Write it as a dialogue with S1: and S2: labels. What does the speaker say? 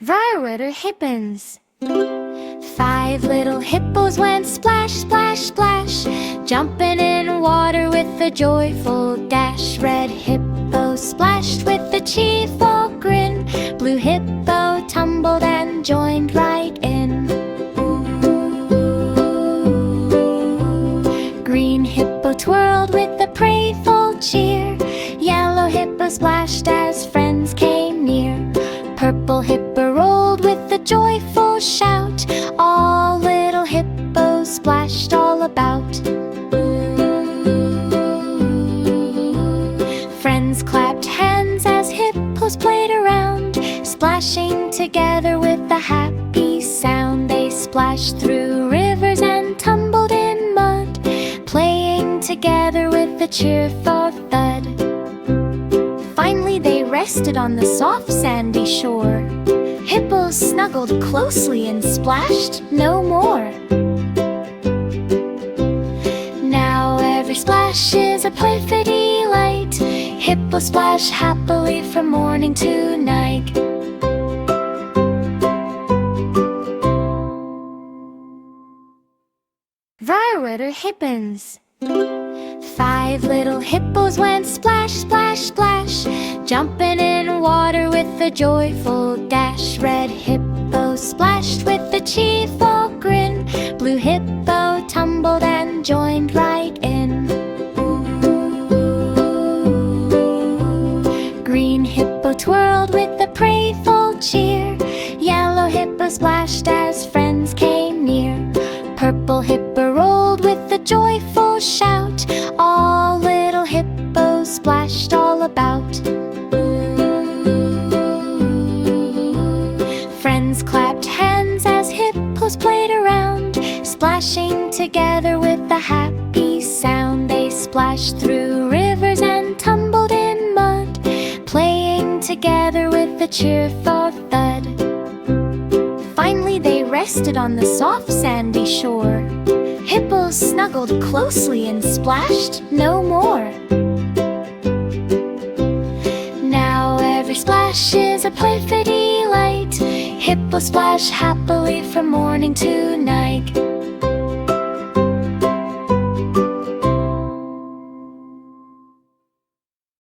S1: Little Hippos. 5 little hippos went splash, splash, splash, jumping in water with a joyful dash. Red hippo splashed with a cheerful grin. Blue hippo tumbled and joined right in. Green hippo twirled with a prayerful cheer. Yellow hippo splashed as friends came near. Purple hippo rolled with a joyful shout. All little hippos splashed all about. Friends clapped hands as hippos played around, splashing together with a happy sound. They splashed through rivers and tumbled in mud, playing together with a cheerful thud. Finally they rested on the soft sandy shore. Hippos snuggled closely and splashed no more. Now every splash is a playful delight. Hippos splash happily from morning to night. Little Hippos. 5 little hippos went splash, splash, splash, jumping in water with a joyful dash. Red hippo splashed with a cheerful grin. Blue hippo tumbled and joined right in. Green hippo twirled with a prayerful cheer. Yellow hippo splashed as friends came near. Purple hippo rolled with a joyful shout. All little hippos splashed all about. Friends clapped hands as hippos played around, splashing together with a happy sound. They splashed through rivers and tumbled in mud, playing together with a cheerful thud. Finally they rested on the soft sandy shore. Hippos snuggled closely and splashed no more. Now every splash is a playful delight. Hippos splash happily from morning to night.